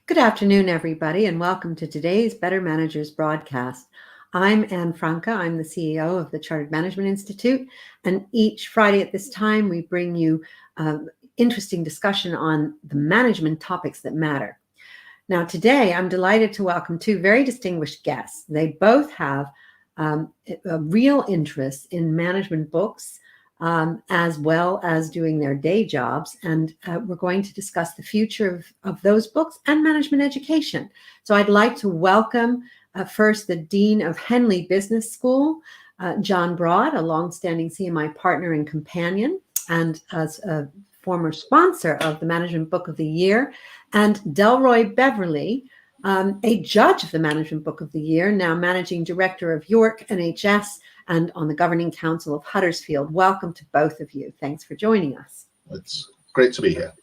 Good afternoon, everybody, and welcome to today's Better Managers broadcast. I'm Anne Franca. I'm the CEO of the Chartered Management Institute, and each Friday at this time, we bring you interesting discussion on the management topics that matter. Now, today, I'm delighted to welcome two very distinguished guests. They both have a real interest in management books, as well as doing their day jobs. And we're going to discuss the future of those books and management education. So I'd like to welcome first the Dean of Henley Business School, John Broad, a longstanding CMI partner and companion, and as a former sponsor of the Management Book of the Year, and Delroy Beverley, a judge of the Management Book of the Year, now Managing Director of York NHS and on the Governing Council of Huddersfield. Welcome to both of you. Thanks for joining us. It's great to be here.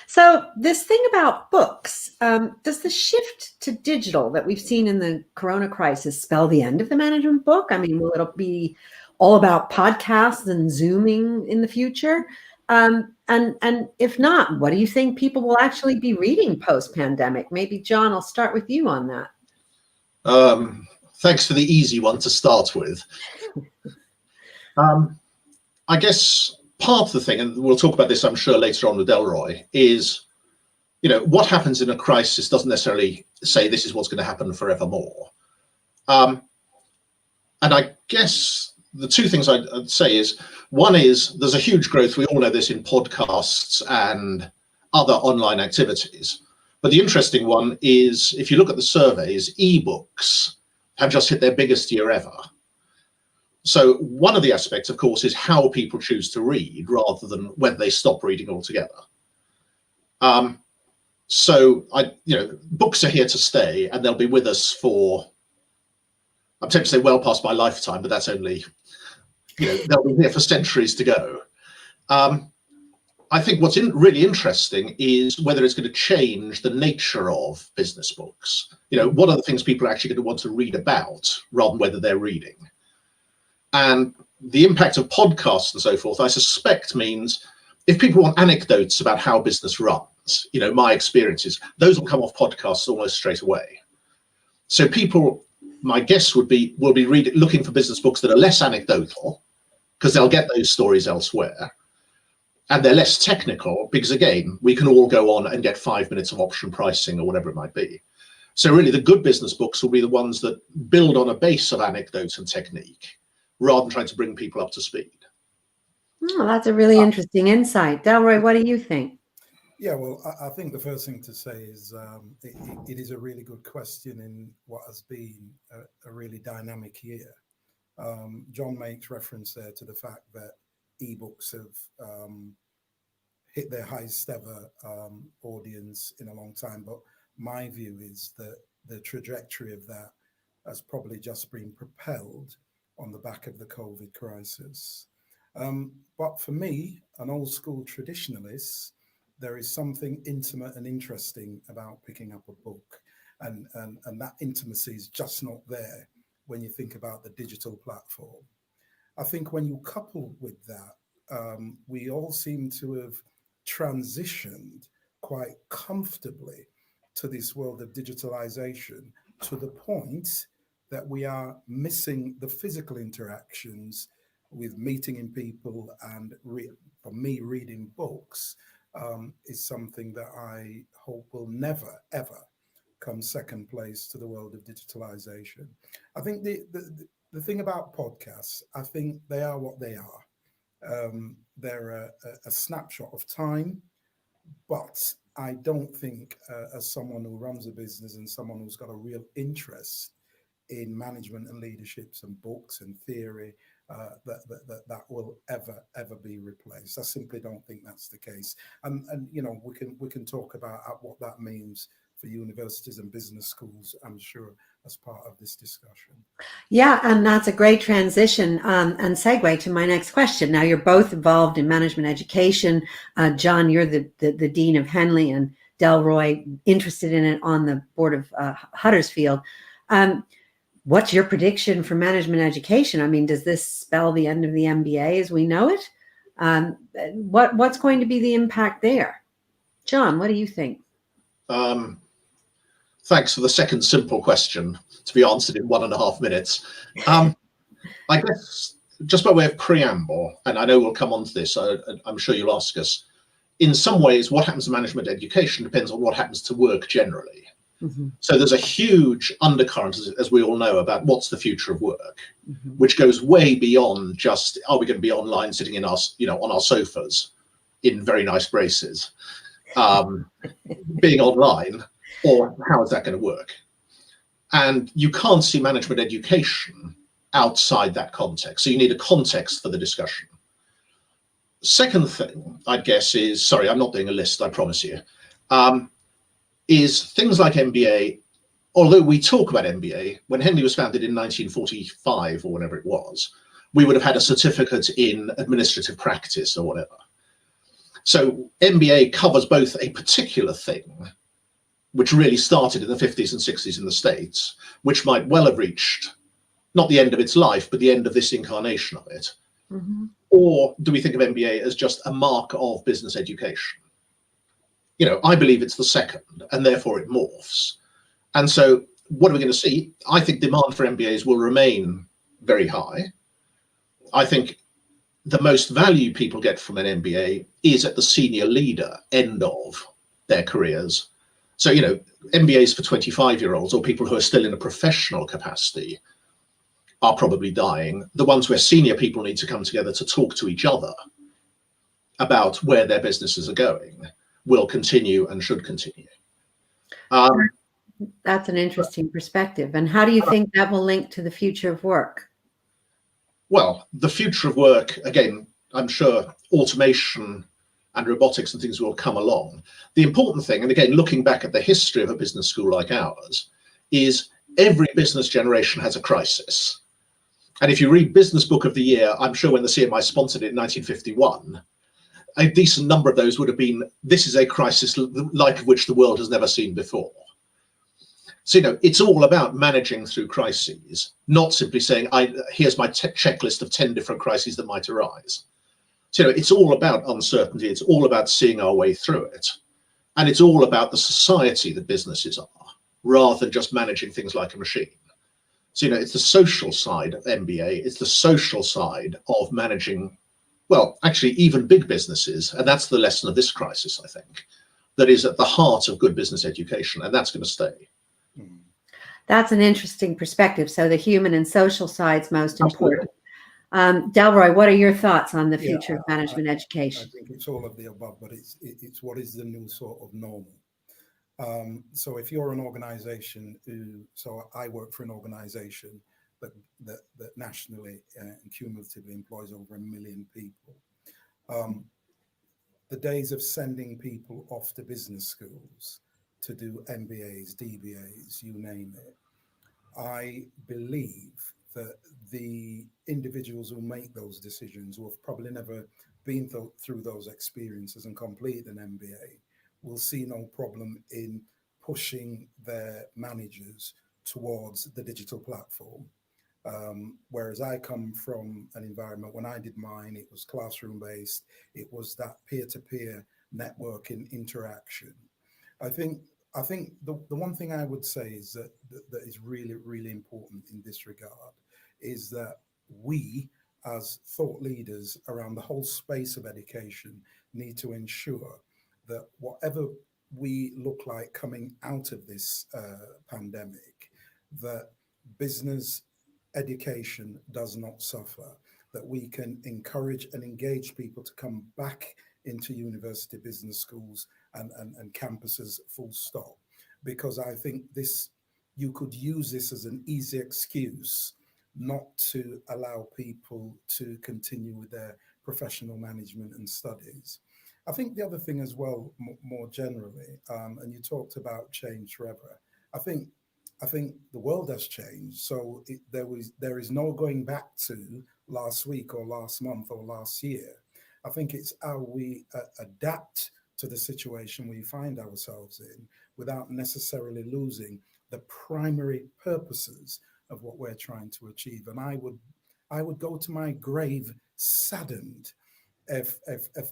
So this thing about books, does the shift to digital that we've seen in the Corona crisis spell the end of the management book? I mean, will it be all about podcasts and Zooming in the future? And if not, what do you think people will actually be reading post-pandemic? Maybe, John, I'll start with you on that. Thanks for the easy one to start with. I guess part of the thing, and we'll talk about this, I'm sure, later on with Delroy, is, what happens in a crisis doesn't necessarily say this is what's going to happen forevermore. And I guess the two things I'd say is, one is there's a huge growth, we all know this, in podcasts and other online activities. But the interesting one is, if you look at the surveys, ebooks have just hit their biggest year ever. So one of the aspects, of course, is how people choose to read rather than whether they stop reading altogether. So books are here to stay, and they'll be with us for, I'm tempted to say well past my lifetime, but that's only, they'll be here for centuries to go. I think what's really interesting is whether it's going to change the nature of business books. What are the things people are actually going to want to read about rather than whether they're reading? And the impact of podcasts and so forth, I suspect, means if people want anecdotes about how business runs, my experiences, those will come off podcasts almost straight away. So people, my guess would be, will be looking for business books that are less anecdotal, because they'll get those stories elsewhere. And they're less technical because, again, we can all go on and get 5 minutes of option pricing or whatever it might be. So really, the good business books will be the ones that build on a base of anecdotes and technique rather than trying to bring people up to speed. Oh, that's a really interesting insight. Delroy, what do you think? Yeah, well, I think the first thing to say is it is a really good question in what has been a really dynamic year. John makes reference there to the fact that ebooks have hit their highest ever audience in a long time. But my view is that the trajectory of that has probably just been propelled on the back of the COVID crisis. But for me, an old school traditionalist, there is something intimate and interesting about picking up a book. And that intimacy is just not there when you think about the digital platform. I think when you couple with that, we all seem to have transitioned quite comfortably to this world of digitalization, to the point that we are missing the physical interactions with meeting in people. And for me, reading books is something that I hope will never, ever come second place to the world of digitalization. I think the thing about podcasts, I think they are what they are. They're a snapshot of time, but I don't think as someone who runs a business and someone who's got a real interest in management and leaderships and books and theory, that will ever be replaced. I simply don't think that's the case. And we can talk about what that means for universities and business schools, I'm sure, as part of this discussion. Yeah, and that's a great transition and segue to my next question. Now, you're both involved in management education. John, you're the Dean of Henley, and Delroy, interested in it on the board of Huddersfield. What's your prediction for management education? I mean, does this spell the end of the MBA as we know it? What's going to be the impact there? John, what do you think? Thanks for the second simple question to be answered in 1.5 minutes. I guess just by way of preamble, and I know we'll come on to this, I'm sure you'll ask us, in some ways, what happens to management education depends on what happens to work generally. Mm-hmm. So there's a huge undercurrent, as we all know, about what's the future of work, Mm-hmm. which goes way beyond just, are we going to be online sitting in our, on our sofas in very nice braces, being online, or how is that going to work? And you can't see management education outside that context. So you need a context for the discussion. Second thing, I'd guess, is, sorry, I'm not doing a list, I promise you, is things like MBA. Although we talk about MBA, when Henley was founded in 1945 or whenever it was, we would have had a certificate in administrative practice or whatever. So MBA covers both a particular thing, which really started in the 50s and 60s in the States, which might well have reached not the end of its life, but the end of this incarnation of it. Mm-hmm. Or do we think of MBA as just a mark of business education? I believe it's the second, and therefore it morphs. And so what are we going to see? I think demand for MBAs will remain very high. I think the most value people get from an MBA is at the senior leader end of their careers. So, MBAs for 25-year-olds or people who are still in a professional capacity are probably dying. The ones where senior people need to come together to talk to each other about where their businesses are going will continue and should continue. That's an interesting perspective. And how do you think that will link to the future of work? Well, the future of work, again, I'm sure automation and robotics and things will come along. The important thing, and again, looking back at the history of a business school like ours, is every business generation has a crisis. And if you read Business Book of the Year, I'm sure when the CMI sponsored it in 1951, a decent number of those would have been, this is a crisis like of which the world has never seen before. So, it's all about managing through crises, not simply saying, here's my checklist of 10 different crises that might arise. So, it's all about uncertainty. It's all about seeing our way through it. And it's all about the society that businesses are, rather than just managing things like a machine. So, it's the social side of MBA. It's the social side of managing, well, actually, even big businesses. And that's the lesson of this crisis, I think, that is at the heart of good business education. And that's going to stay. That's an interesting perspective. So the human and social side's most important. Delroy, what are your thoughts on the future of management education? I think it's all of the above, but it's what is the new sort of normal. So if you're an organization so I work for an organization that nationally and cumulatively employs over 1 million people. The days of sending people off to business schools to do MBAs, DBAs, you name it. I believe that the individuals who make those decisions, who have probably never been through those experiences and completed an MBA, will see no problem in pushing their managers towards the digital platform. Whereas I come from an environment, when I did mine, it was classroom based, it was that peer-to-peer networking interaction. I think the one thing I would say is that is really, really important in this regard is that we, as thought leaders around the whole space of education, need to ensure that whatever we look like coming out of this pandemic, that business education does not suffer, that we can encourage and engage people to come back into university business schools and campuses full stop. Because I think you could use this as an easy excuse not to allow people to continue with their professional management and studies. I think the other thing as well, more generally, and you talked about change forever. I think the world has changed. So there is no going back to last week or last month or last year. I think it's how we adapt to the situation we find ourselves in without necessarily losing the primary purposes of what we're trying to achieve. And I would go to my grave saddened if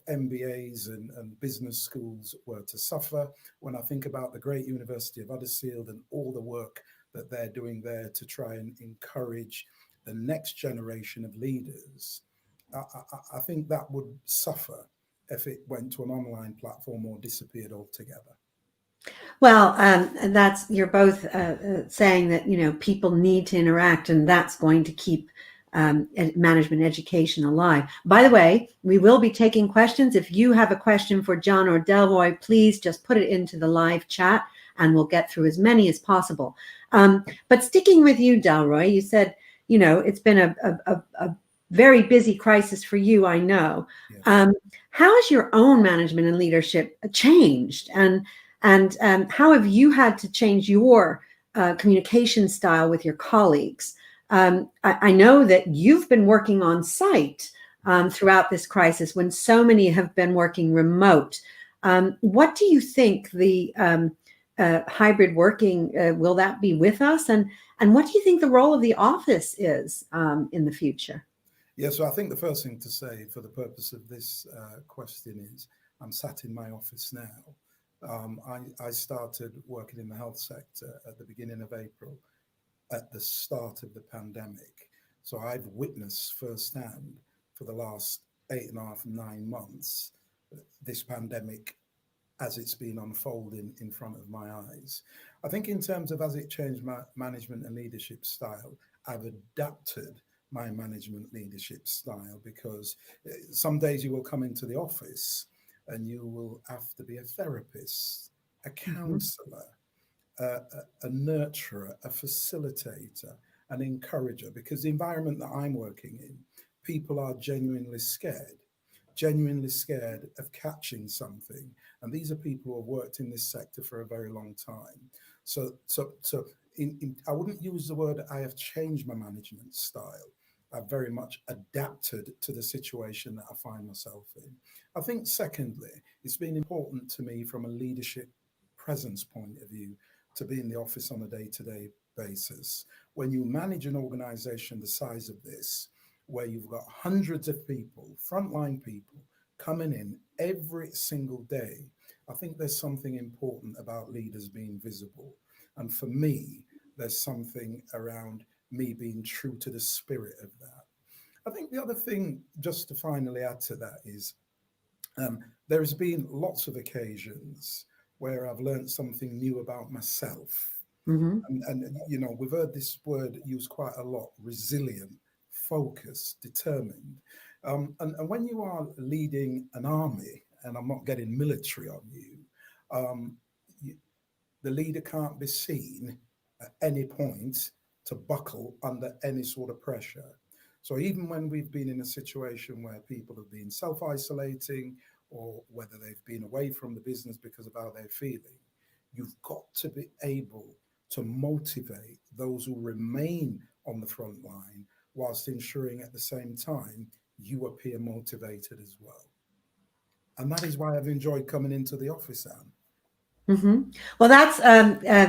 MBAs and business schools were to suffer, when I think about the great University of Huddersfield and all the work that they're doing there to try and encourage the next generation of leaders, I think that would suffer if it went to an online platform or disappeared altogether. Well, and you're both saying that, you know, people need to interact, and that's going to keep management education alive. By the way, we will be taking questions. If you have a question for John or Delroy, please just put it into the live chat and we'll get through as many as possible. But sticking with you, Delroy, you said, you know, it's been a very busy crisis for you, I know. Yeah. How has your own management and leadership changed? And how have you had to change your communication style with your colleagues? I know that you've been working on site throughout this crisis when so many have been working remote. What do you think the hybrid working, will that be with us? And what do you think the role of the office is in the future? Yeah, so I think the first thing to say for the purpose of this question is I'm sat in my office now. I started working in the health sector at the beginning of April, at the start of the pandemic. So I've witnessed firsthand for the last 8.5, 9 months, this pandemic as it's been unfolding in front of my eyes. I think in terms of as it changed my management and leadership style, I've adapted my management leadership style, because some days you will come into the office and you will have to be a therapist, a counselor, a nurturer, a facilitator, an encourager, because the environment that I'm working in, people are genuinely scared of catching something. And these are people who have worked in this sector for a very long time. So I wouldn't use the word I have changed my management style. I've very much adapted to the situation that I find myself in. I think secondly, it's been important to me from a leadership presence point of view to be in the office on a day-to-day basis. When you manage an organization the size of this, where you've got hundreds of people, frontline people, coming in every single day, I think there's something important about leaders being visible. And for me, there's something around me being true to the spirit of that. I think the other thing, just to finally add to that, is there has been lots of occasions where I've learned something new about myself. And you know, we've heard this word used quite a lot: resilient, focused, determined. And when you are leading an army, and I'm not getting military on you, the leader can't be seen at any point to buckle under any sort of pressure. So even when we've been in a situation where people have been self-isolating, or whether they've been away from the business because of how they're feeling, you've got to be able to motivate those who remain on the front line, whilst ensuring at the same time you appear motivated as well. And that is why I've enjoyed coming into the office, Anne. Well, that's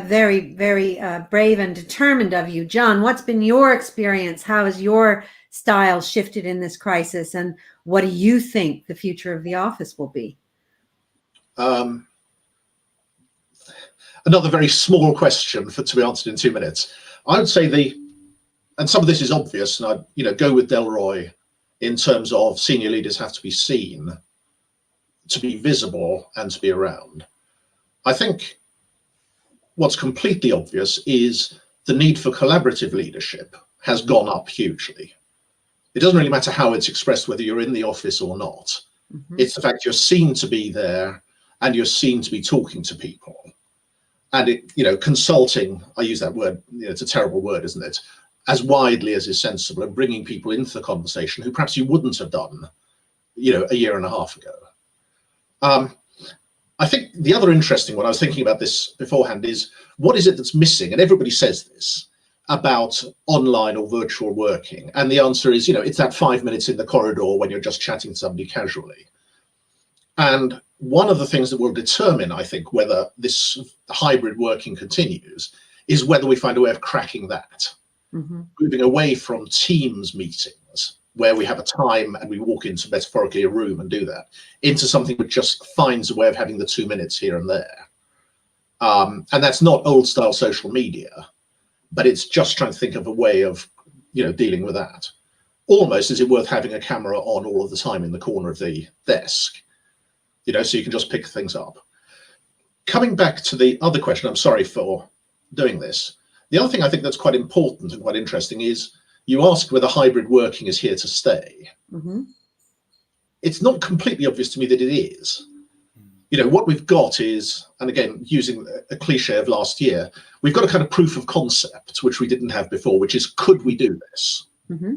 very, very brave and determined of you. John, what's been your experience? How has your style shifted in this crisis? And what do you think the future of the office will be? Another very small question to be answered in 2 minutes. I would say and some of this is obvious, and I'd go with Delroy in terms of senior leaders have to be seen, to be visible, and to be around. I think what's completely obvious is the need for collaborative leadership has gone up hugely. It doesn't really matter how it's expressed, whether you're in the office or not. It's the fact you're seen to be there and you're seen to be talking to people. And consulting, I use that word, it's a terrible word, isn't it? As widely as is sensible, and bringing people into the conversation who perhaps you wouldn't have done, a year and a half ago. I think the other interesting one, I was thinking about this beforehand, is what is it that's missing? And everybody says this about online or virtual working. And the answer is, it's that 5 minutes in the corridor when you're just chatting to somebody casually. And one of the things that will determine, I think, whether this hybrid working continues is whether we find a way of cracking that, moving away from Teams meetings where we have a time and we walk into metaphorically a room and do that, into something that just finds a way of having the 2 minutes here and there. And that's not old style social media, but it's just trying to think of a way of, dealing with that. Almost, is it worth having a camera on all of the time in the corner of the desk, so you can just pick things up. Coming back to the other question, I'm sorry for doing this. The other thing I think that's quite important and quite interesting is you asked whether hybrid working is here to stay. Mm-hmm. It's not completely obvious to me that it is. What we've got is, and again, using a cliche of last year, we've got a kind of proof of concept, which we didn't have before, which is, could we do this? Mm-hmm.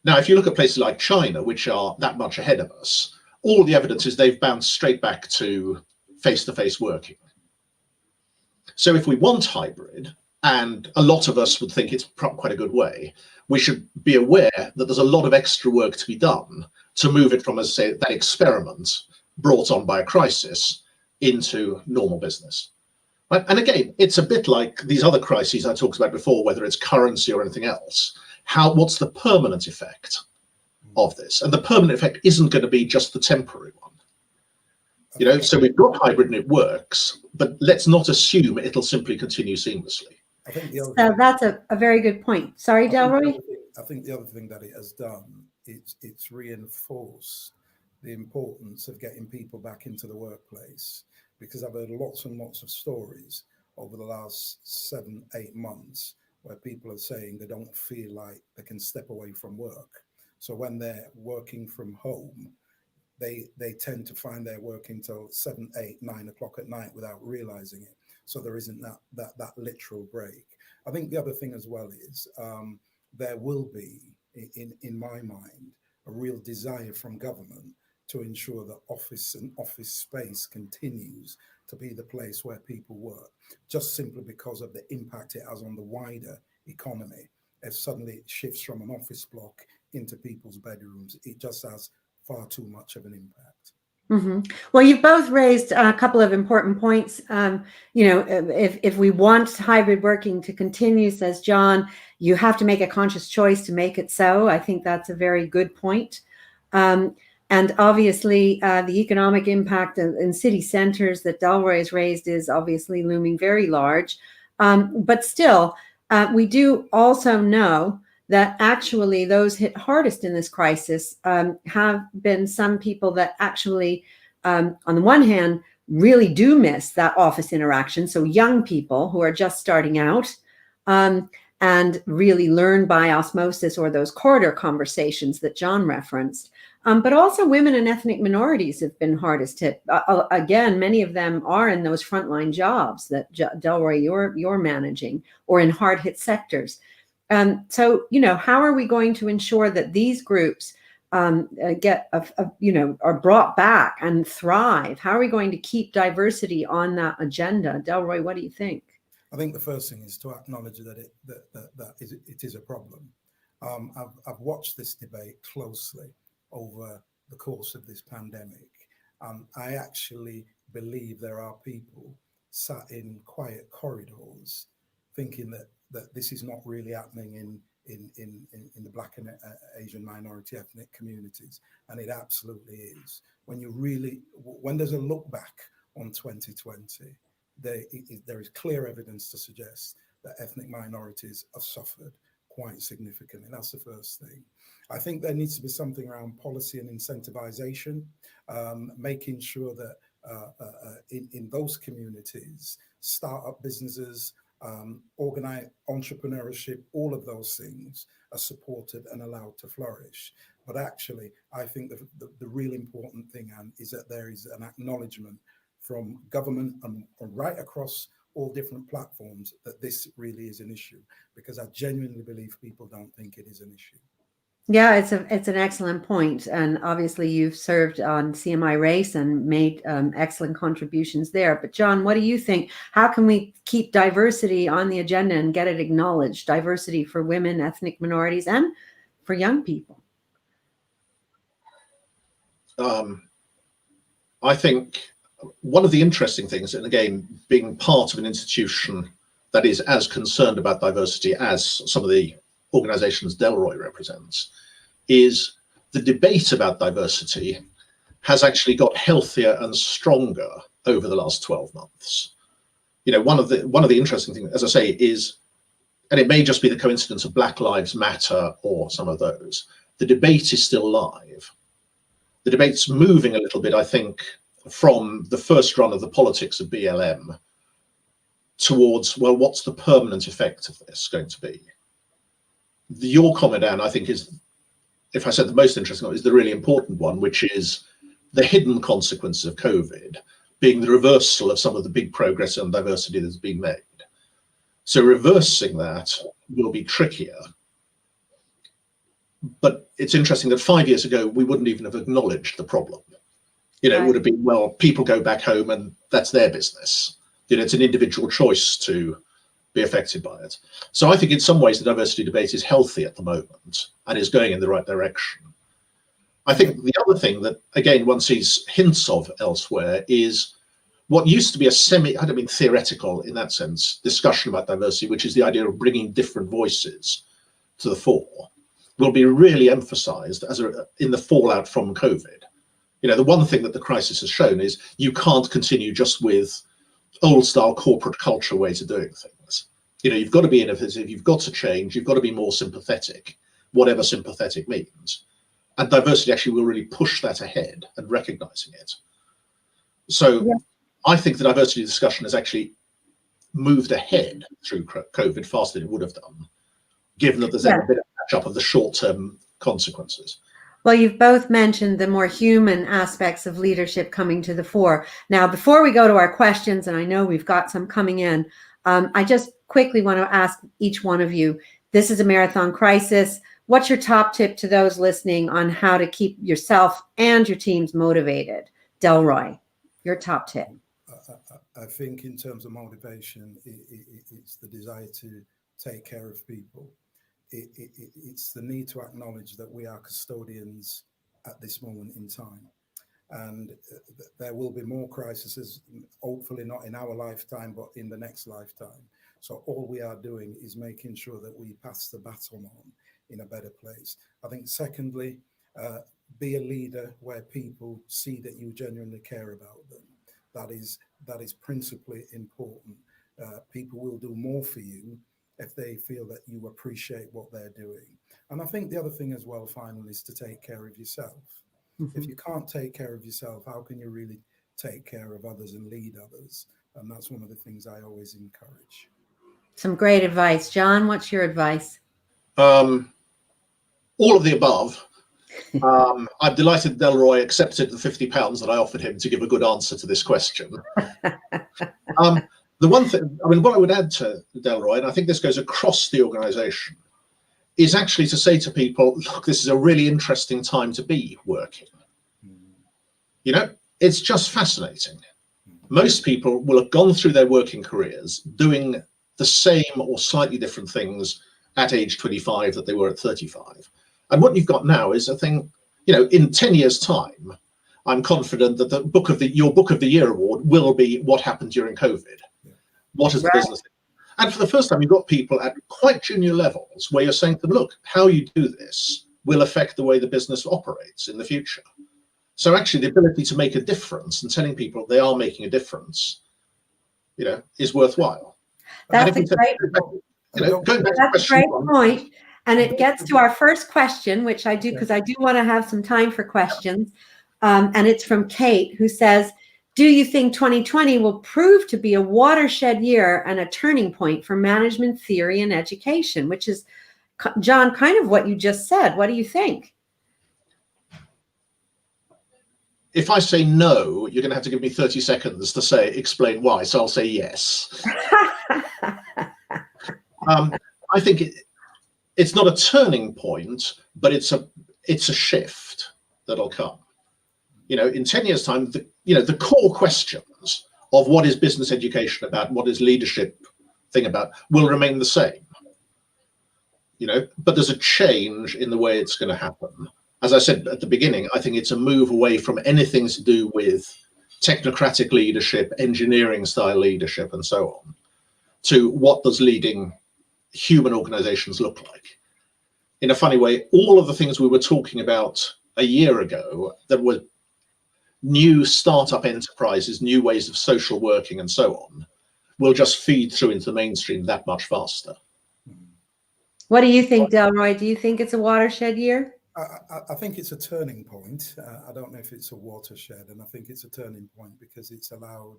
Now, if you look at places like China, which are that much ahead of us, all the evidence is they've bounced straight back to face-to-face working. So if we want hybrid, and a lot of us would think it's quite a good way, we should be aware that there's a lot of extra work to be done to move it from, as I say, that experiment brought on by a crisis into normal business. Right? And again, it's a bit like these other crises I talked about before, whether it's currency or anything else. What's the permanent effect of this? And the permanent effect isn't going to be just the temporary one. So we've got hybrid and it works, but let's not assume it'll simply continue seamlessly. I think the other So that's a very good point. Sorry, Delroy? I think the other thing that it has done, it's reinforced the importance of getting people back into the workplace, because I've heard lots and lots of stories over the last 7-8 months where people are saying they don't feel like they can step away from work. So when they're working from home, they tend to find they're working till 7, 8, 9 o'clock at night without realizing it. So there isn't that literal break. I think the other thing as well is there will be, in my mind, a real desire from government to ensure that office space continues to be the place where people work, just simply because of the impact it has on the wider economy. If suddenly it shifts from an office block into people's bedrooms, it just has far too much of an impact. Mm-hmm. Well, you've both raised a couple of important points. If we want hybrid working to continue, says John, you have to make a conscious choice to make it so. I think that's a very good point. And obviously, the economic impact in city centres that Delroy has raised is obviously looming very large. But still, we do also know that actually those hit hardest in this crisis have been some people that actually, on the one hand, really do miss that office interaction. So young people who are just starting out and really learn by osmosis, or those corridor conversations that John referenced. But also women and ethnic minorities have been hardest hit. Again, many of them are in those frontline jobs that Delroy, you're managing, or in hard hit sectors. So, how are we going to ensure that these groups are brought back and thrive? How are we going to keep diversity on that agenda? Delroy, what do you think? I think the first thing is to acknowledge that it is a problem. I've watched this debate closely over the course of this pandemic. I actually believe there are people sat in quiet corridors thinking that this is not really happening in the Black and Asian minority ethnic communities, and it absolutely is. When there's a look back on 2020, there is clear evidence to suggest that ethnic minorities have suffered quite significantly. That's the first thing. I think there needs to be something around policy and incentivization, making sure that in those communities, startup businesses, organized entrepreneurship, all of those things are supported and allowed to flourish. But actually, I think the real important thing, Anne, is that there is an acknowledgement from government and right across all different platforms that this really is an issue, because I genuinely believe people don't think it is an issue. Yeah, it's an excellent point. And obviously you've served on CMI Race and made excellent contributions there. But John, what do you think? How can we keep diversity on the agenda and get it acknowledged? Diversity for women, ethnic minorities, and for young people. I think one of the interesting things, and again, being part of an institution that is as concerned about diversity as some of the organizations Delroy represents, is the debate about diversity has actually got healthier and stronger over the last 12 months. One of the interesting things, as I say, is, and it may just be the coincidence of Black Lives Matter or some of those, the debate is still live. The debate's moving a little bit, I think, from the first run of the politics of BLM towards, well, what's the permanent effect of this going to be? Your comment, Anne, I think is, if I said the most interesting one, is the really important one, which is the hidden consequences of COVID being the reversal of some of the big progress on diversity that's been made. So reversing that will be trickier. But it's interesting that 5 years ago, we wouldn't even have acknowledged the problem. It would have been, well, people go back home and that's their business. It's an individual choice to be affected by it. So I think in some ways the diversity debate is healthy at the moment and is going in the right direction. I think the other thing that, again, one sees hints of elsewhere is what used to be a I don't mean theoretical in that sense, discussion about diversity, which is the idea of bringing different voices to the fore, will be really emphasized in the fallout from COVID. The one thing that the crisis has shown is you can't continue just with old style corporate culture ways of doing things. You've got to be innovative, you've got to change, you've got to be more sympathetic, whatever sympathetic means. And diversity actually will really push that ahead and recognizing it. So I think the diversity discussion has actually moved ahead through COVID faster than it would have done, given that there's a bit of catch up of the short-term consequences. Well, you've both mentioned the more human aspects of leadership coming to the fore. Now, before we go to our questions, and I know we've got some coming in, I just quickly want to ask each one of you, this is a marathon crisis. What's your top tip to those listening on how to keep yourself and your teams motivated? Delroy, your top tip. I think in terms of motivation, it's the desire to take care of people. It's the need to acknowledge that we are custodians at this moment in time. And there will be more crises, hopefully not in our lifetime, but in the next lifetime. So all we are doing is making sure that we pass the baton on in a better place. I think secondly, be a leader where people see that you genuinely care about them. That is principally important. People will do more for you if they feel that you appreciate what they're doing. And I think the other thing as well, finally, is to take care of yourself. Mm-hmm. If you can't take care of yourself, how can you really take care of others and lead others? And that's one of the things I always encourage. Some great advice. John, what's your advice? All of the above. I'm delighted Delroy accepted the £50 that I offered him to give a good answer to this question. The one thing, what I would add to Delroy, and I think this goes across the organisation, is actually to say to people, look, this is a really interesting time to be working. It's just fascinating. Most people will have gone through their working careers doing the same or slightly different things at age 25 that they were at 35. And what you've got now is a thing, in 10 years' time, I'm confident that your Book of the Year award will be what happened during COVID. What is the business? And for the first time, you've got people at quite junior levels where you're saying to them, look, how you do this will affect the way the business operates in the future. So actually the ability to make a difference and telling people they are making a difference, is worthwhile. That's a great point. And it gets to our first question, which I do, because I do want to have some time for questions. And it's from Kate, who says, do you think 2020 will prove to be a watershed year and a turning point for management theory and education? Which is, John, kind of what you just said. What do you think? If I say no, you're going to have to give me 30 seconds to explain why. So I'll say yes. I think it's not a turning point, but it's a shift that'll come. In 10 years' time, the core questions of what is business education about, what is leadership thing about, will remain the same. But there's a change in the way it's going to happen. As I said at the beginning, I think it's a move away from anything to do with technocratic leadership, engineering style leadership, and so on, to what does leading human organizations look like. in a funny way, all of the things we were talking about a year ago that were new startup enterprises, new ways of social working and so on, will just feed through into the mainstream that much faster. What do you think, Delroy? Do you think it's a watershed year? I think it's a turning point. I don't know if it's a watershed, and I think it's a turning point because it's allowed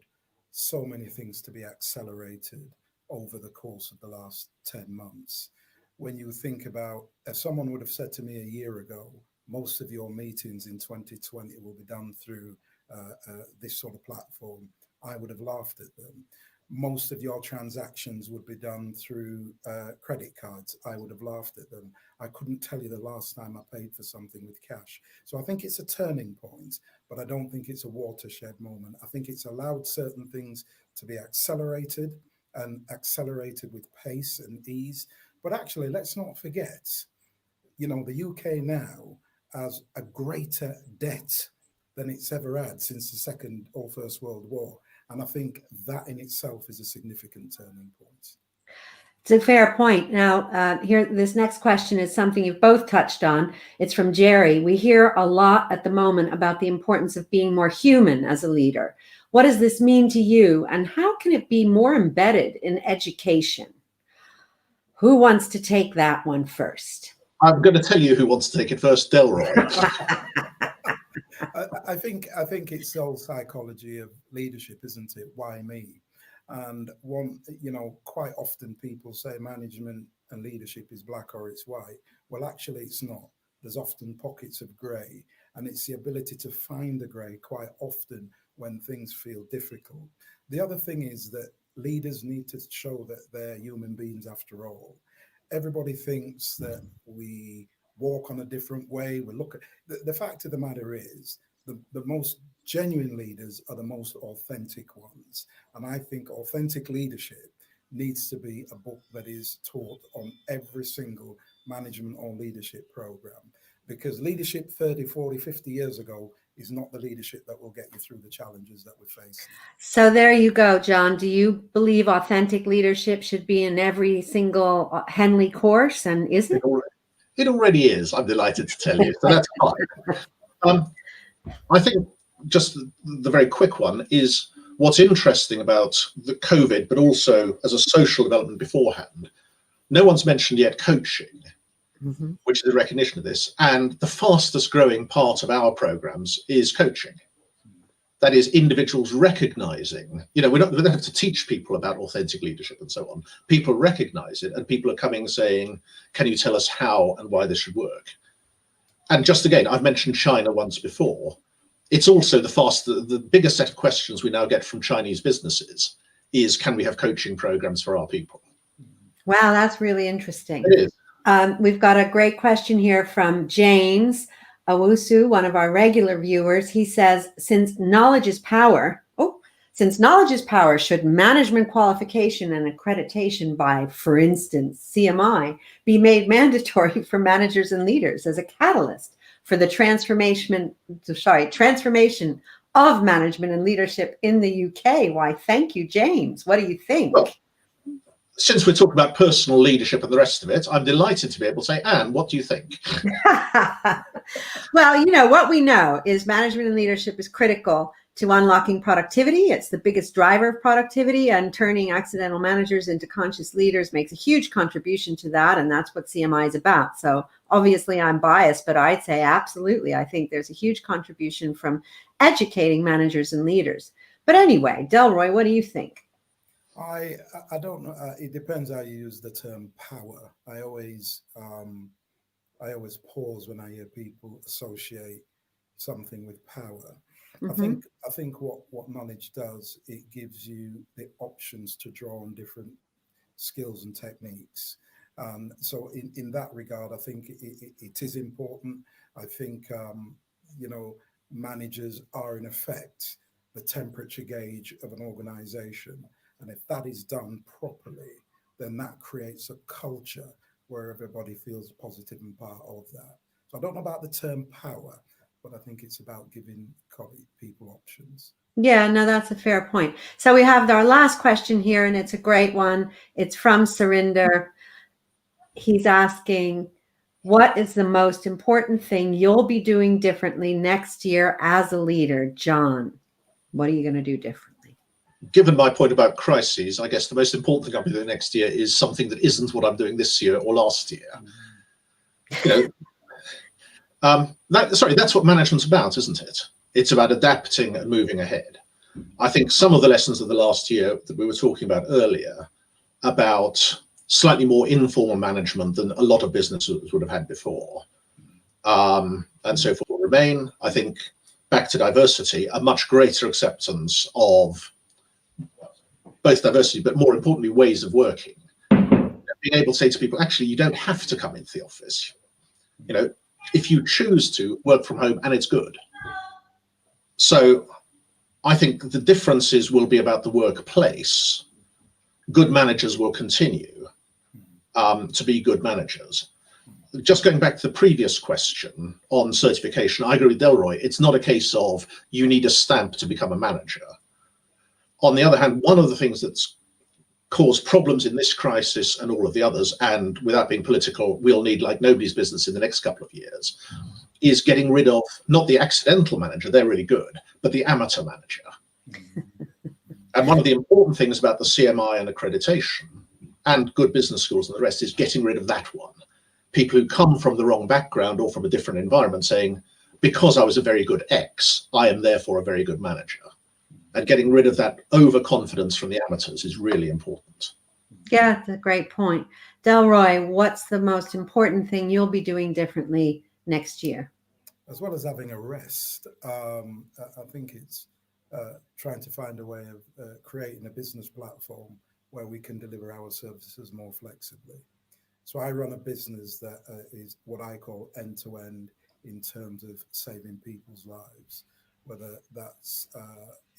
so many things to be accelerated over the course of the last 10 months. When you think about, if someone would have said to me a year ago, most of your meetings in 2020 will be done through this sort of platform, I would have laughed at them. Most of your transactions would be done through credit cards. I would have laughed at them. I couldn't tell you the last time I paid for something with cash. So I think it's a turning point, but I don't think it's a watershed moment. I think it's allowed certain things to be accelerated and accelerated with pace and ease. But actually, let's not forget, you know, the UK now has a greater debt than it's ever had since the Second or First World War. And I think that in itself is a significant turning point. It's a fair point. Now, here, this next question is something you've both touched on. It's from Jerry. We hear a lot at the moment about the importance of being more human as a leader. What does this mean to you, and how can it be more embedded in education? Who wants to take that one first? I'm going to tell you who wants to take it first, Delroy. I think it's the whole psychology of leadership, isn't it? Why me? And one, you know, quite often people say management and leadership is black or it's white. Well, actually, it's not. There's often pockets of grey, and it's the ability to find the grey quite often when things feel difficult. The other thing is that leaders need to show that they're human beings after all. Everybody thinks that we walk on a different way. We look at the fact of the matter is the most genuine leaders are the most authentic ones. And I think authentic leadership needs to be a book that is taught on every single management or leadership program, because leadership 30, 40, 50 years ago is not the leadership that will get you through the challenges that we're facing. So there you go, John. Do you believe authentic leadership should be in every single Henley course, and is it? It already is, I'm delighted to tell you, so that's fine. I think just the very quick one is what's interesting about the COVID, but also as a social development beforehand. No one's mentioned yet coaching, which is a recognition of this. And the fastest growing part of our programs is coaching. That is individuals recognizing, you know, we don't have to teach people about authentic leadership and so on. People recognize it, and people are coming saying, can you tell us how and why this should work? And just again, I've mentioned China once before. It's also the biggest set of questions we now get from Chinese businesses is, can we have coaching programs for our people? Wow, that's really interesting. It is. We've got a great question here from James Owusu, one of our regular viewers. He says, since knowledge is power, should management qualification and accreditation by, for instance, CMI, be made mandatory for managers and leaders as a catalyst for the transformation of management and leadership in the UK? Why, thank you, James. What do you think? Well, since we're talking about personal leadership and the rest of it, I'm delighted to be able to say, Anne, what do you think? Well, you know, what we know is management and leadership is critical to unlocking productivity. It's the biggest driver of productivity, and turning accidental managers into conscious leaders makes a huge contribution to that. And that's what CMI is about. So obviously I'm biased, but I'd say absolutely. I think there's a huge contribution from educating managers and leaders. But anyway, Delroy, what do you think? I don't know. It depends how you use the term power. I always pause when I hear people associate something with power. I think what knowledge does, it gives you the options to draw on different skills and techniques. So in that regard, I think it is important. I think you know, managers are in effect the temperature gauge of an organization. And if that is done properly, then that creates a culture where everybody feels positive and part of that. So I don't know about the term power, but I think it's about giving people options. Yeah, no, that's a fair point. So we have our last question here, and it's a great one. It's from Surinder. He's asking, What is the most important thing you'll be doing differently next year as a leader? John, what are you going to do differently? Given my point about crises, I guess the most important thing I'll be doing next year is something that isn't what I'm doing this year or last year. You know, that's what management's about, isn't it? It's about adapting and moving ahead. I think some of the lessons of the last year that we were talking about earlier about slightly more informal management than a lot of businesses would have had before, and so forth will remain. I think back to diversity, a much greater acceptance of both diversity, but more importantly, ways of working. Being able to say to people, actually, you don't have to come into the office. You know, if you choose to work from home, and it's good. So I think the differences will be about the workplace. Good managers will continue to be good managers. Just going back to the previous question on certification, I agree with Delroy. It's not a case of you need a stamp to become a manager. On the other hand, one of the things that's caused problems in this crisis and all of the others, and without being political, we'll need like nobody's business in the next couple of years, is getting rid of not the accidental manager, they're really good, but the amateur manager. And one of the important things about the CMI and accreditation and good business schools and the rest is getting rid of that one. People who come from the wrong background or from a different environment saying, because I was a very good X, I am therefore a very good manager. And getting rid of that overconfidence from the amateurs is really important. Yeah, that's a great point. Delroy, what's the most important thing you'll be doing differently next year? As well as having a rest, I think it's trying to find a way of creating a business platform where we can deliver our services more flexibly. So I run a business that is what I call end-to-end in terms of saving people's lives, whether that's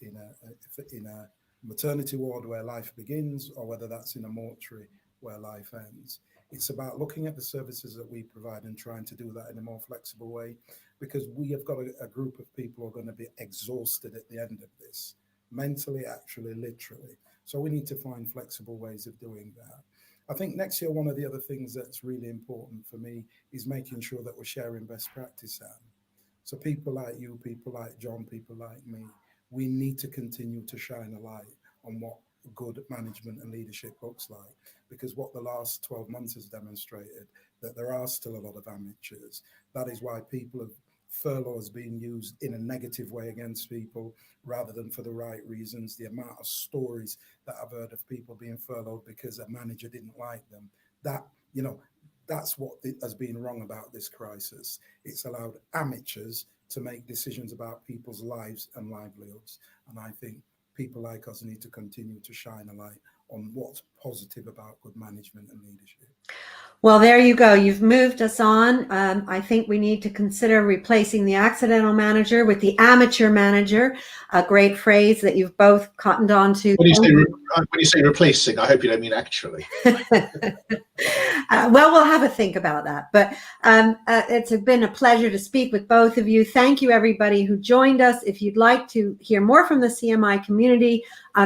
in a maternity ward where life begins or whether that's in a mortuary where life ends. It's about looking at the services that we provide and trying to do that in a more flexible way, because we have got a group of people who are going to be exhausted at the end of this, mentally, actually, literally. So we need to find flexible ways of doing that. I think next year, one of the other things that's really important for me is making sure that we're sharing best practice out. So people like you, people like John, people like me, we need to continue to shine a light on what good management and leadership looks like, because what the last 12 months has demonstrated, that there are still a lot of amateurs. That is why furlough is being used in a negative way against people rather than for the right reasons. The amount of stories that I've heard of people being furloughed because a manager didn't like them, that's what has been wrong about this crisis. It's allowed amateurs to make decisions about people's lives and livelihoods. And I think people like us need to continue to shine a light on what's positive about good management and leadership. Well, there you go. You've moved us on. I think we need to consider replacing the accidental manager with the amateur manager, a great phrase that you've both cottoned on to. When you say replacing, I hope you don't mean actually. Well, we'll have a think about that. But it's been a pleasure to speak with both of you. Thank you, everybody who joined us. If you'd like to hear more from the CMI community,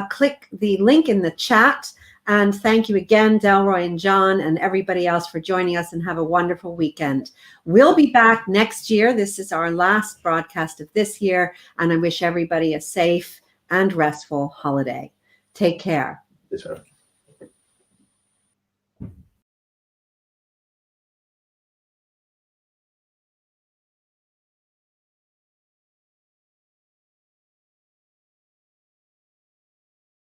click the link in the chat. And thank you again, Delroy and John, and everybody else for joining us, and have a wonderful weekend. We'll be back next year. This is our last broadcast of this year, and I wish everybody a safe and restful holiday. Take care. Yes, sir.